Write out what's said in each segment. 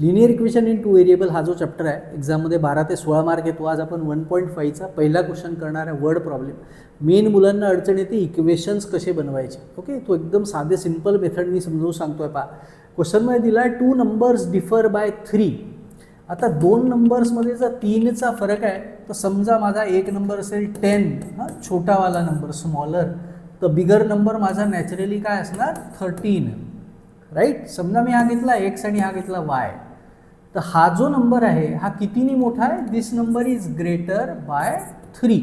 Linear equation in two variable हा जो chapter आहे एक्झाममध्ये 12 ते 16 मार्क येतो. आज आपण 1.5चा पहिला क्वेश्चन करणार आहे, वर्ड प्रॉब्लेम. मेन मुलांना अडचण येते इक्वेशन्स कसे बनवायचे. ओके, तो एकदम साधे सिंपल मेथडनी समजावून सांगतोय. पहा, क्वेश्चनमध्ये दिला आहे 2 नंबर्स डिफर बाय 3. आता 2 नंबर्समध्ये जर 3चा फरक आहे तर समजा माझा एक नंबर असेल 10, छोटावाला नंबर स्मॉलर, तर बिगर नंबर माझा नॅचरली काय असणार 13, राईट. समजा मी हा घेतला x आणि हा घेतला y, तर हा जो नंबर आहे हा कितीनी मोठा आहे, दिस नंबर इज ग्रेटर बाय 3.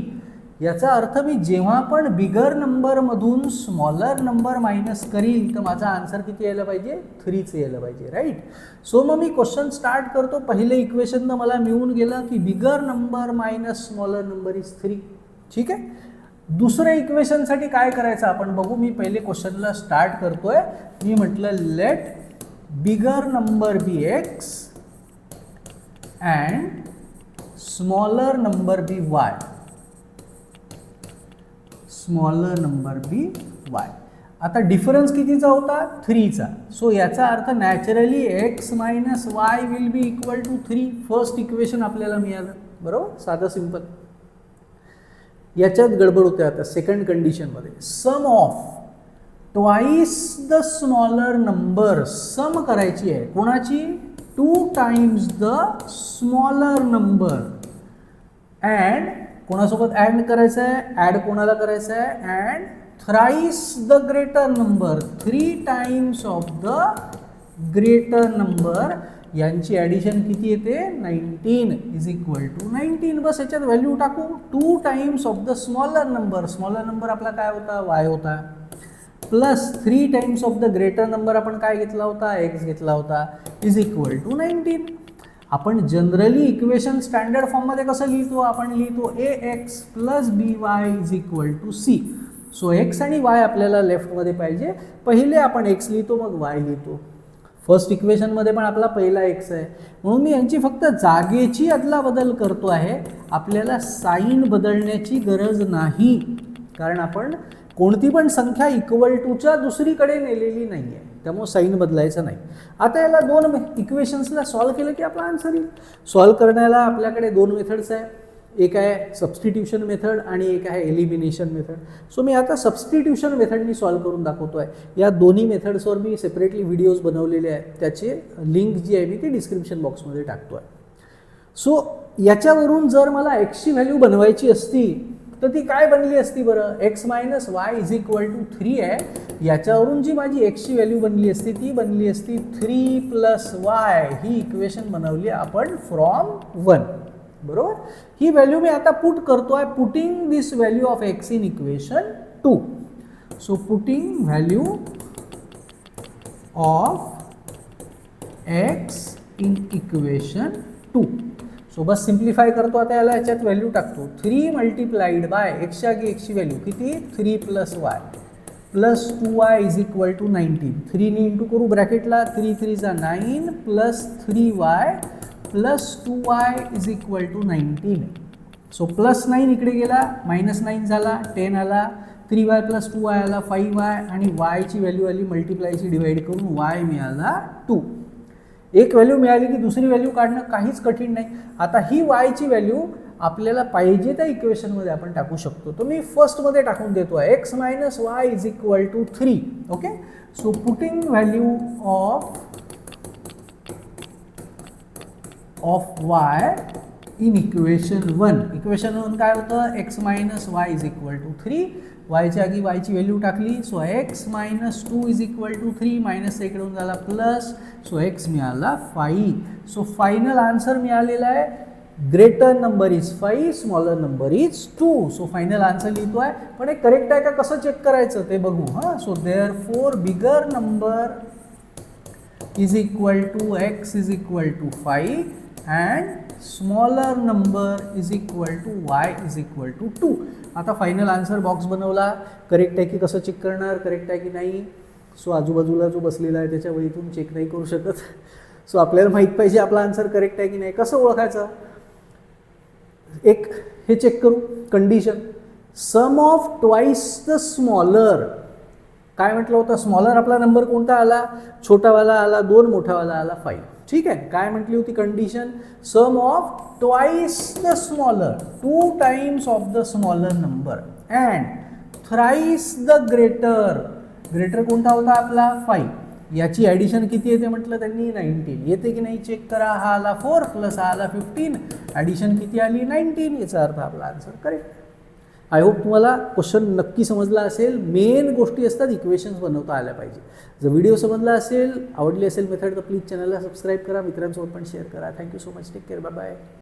याचा अर्थ मी जेव्हा पण बिगर नंबरमधून स्मॉलर नंबर मायनस करील तर माझा आन्सर किती यायला पाहिजे, 3च यायला पाहिजे, राईट. सो मग मी क्वेश्चन स्टार्ट करतो. पहिले इक्वेशन मला मिळून गेलं की bigger number minus smaller number is 3. ठीक आहे. दुसऱ्या इक्वेशनसाठी काय करायचं आपण बघू. मी पहिले क्वेश्चनला स्टार्ट करतोय. मी म्हटलं let bigger number be x and smaller number be y. Smaller number be y. आता डिफरन्स कितीचा होता, 3चा. सो याचा अर्थ naturally x minus y will be equal to 3. First equation आपल्याला मिळालं, बरोबर, साधं सिंपल. याच्यात गडबड होते. आता सेकंड कंडिशनमध्ये sum of twice the smaller number, sum करायची आहे कोणाची, 2 times the smaller number and कोणासोबत ॲड करायचं आहे, ॲड कोणाला करायचं आहे, and thrice the greater number, 3 times of the greater number. यांची ॲडिशन किती येते, 19 इज इक्वल टू 19. बस याच्यात व्हॅल्यू टाकू. 2 times of the smaller number, smaller number आपला काय होता, y होता, plus 3 times of the greater number आपण काय घेतला होता, x घेतला होता, इज इक्वल टू 19. आपण जनरली इक्वेशन स्टँडर्ड फॉर्ममध्ये कसं लिहितो, आपण लिहितो ax plus by is equal to c. So x आणि y आपल्याला लेफ्टमध्ये पाहिजे. पहिले आपण x लिहितो मग y लिहितो. फर्स्ट इक्वेशनमध्ये पण आपला पहिला x आहे, म्हणून मी यांची फक्त जागेची अदलाबदल करतो आहे. आपल्याला साईन बदलण्याची गरज नाही, कारण आपण कोणती पण संख्या इक्वल टूच्या दुसरीकडे नेलेली नाही आहे, त्यामुळे साईन बदलायचं नाही. आता याला 2 इक्वेशन्सला सॉल्व केलं की आपला आन्सर येईल. सॉल्व करण्याला आपल्याकडे 2 मेथड्स आहे. एक आहे सबस्टिट्यूशन मेथड आणि एक आहे एलिमिनेशन मेथड. सो मी आता सबस्टिट्यूशन मेथडनी सॉल्व करून दाखवतो आहे. या दोन्ही मेथड्सवर मी सेपरेटली व्हिडिओज बनवलेले आहेत, त्याचे लिंक जी आहे मी ती डिस्क्रिप्शन बॉक्समध्ये टाकतो आहे. सो याच्यावरून जर मला एक्सची व्हॅल्यू बनवायची असती तर ती काय बनली असती बरं, x minus y is equal to 3 आहे. याच्यावरून जी माझी एक्सची व्हॅल्यू बनली असती ती बनली असती 3 प्लस वाय. ही इक्वेशन बनवली आपण फ्रॉम 1, बरोबर. ही व्हॅल्यू मी आता पुट करतो आहे, putting this value of x in equation 2. So putting value of x in equation 2. So bus simplify करतो आता याला, याच्यात व्हॅल्यू टाकतो. 3 मल्टिप्लाइड बाय एक्सच्या आगी एक्सची व्हॅल्यू किती, 3 plus y plus 2y is equal to 19. 3 नी इंटू करू ब्रॅकेटला, 3 3 जा 9 plus 3y plus 2y is equal to 19. So plus 9 इकडे गेला, मायनस 9 झाला, 10 आला, 3y प्लस 2y आला 5y, आणि yची व्हॅल्यू आली मल्टिप्लायची डिवाइड करून y मिळाला 2. एक व्हॅल्यू मिळाली की दुसरी व्हॅल्यू काढणं काहीच कठीण नाही. आता ही yची व्हॅल्यू आपल्याला पाहिजे त्या इक्वेशनमध्ये आपण टाकू शकतो. तो मी फर्स्टमध्ये टाकून देतो आहे, x minus y is equal to 3. Okay. So putting value of y in equation 1. Equation 1 काय होतं, x minus y is equal to 3. वायच्या आगी वायची व्हॅल्यू टाकली. So x minus 2 is equal to 3, minus इकडून झाला प्लस, सो x मिळाला 5. So final answer मिळालेला आहे, greater number is 5, smaller number is 2. So final answer लिहितो आहे, पण हे करेक्ट आहे का कसं चेक करायचं ते बघू. So therefore bigger number is equal to x is equal to 5 and smaller number is equal to y is equal to 2. आता फायनल आन्सर बॉक्स बनवला. करेक्ट आहे की कसं चेक करणार, करेक्ट आहे की नाही. सो आजूबाजूला जो बसलेला आहे त्याच्या वहीतून चेक नाही करू शकत. सो आपल्याला माहीत पाहिजे आपला आन्सर करेक्ट आहे की नाही. कसं ओळखायचं, एक हे चेक करू condition, sum of twice the smaller. काय म्हटलं होतं, स्मॉलर आपला नंबर कोणता आला, छोटावाला आला 2, मोठावाला आला 5. ठीक आहे. काय म्हटली होती condition? Sum of twice the smaller, 2 times of the smaller number and thrice the greater. Greater कोणता होता आपला? 5. याची ॲडिशन किती येते म्हटलं त्यांनी? 19. येते की नाही चेक करा. हा आला 4 प्लस हा आला 15, ॲडिशन किती आली? 19. याचा अर्थ आपला आन्सर करेक्ट. आय होप तुम्हाला क्वेश्चन नक्की समजला असेल. मेन गोष्टी असतात इक्वेशन्स बनवता आल्या पाहिजे. जर व्हिडिओ समजला असेल, आवडली असेल मेथड, तर प्लीज चॅनलला सबस्क्राईब करा, मित्रांसोबत पण शेअर करा. Thank you so much. Take care. Bye bye.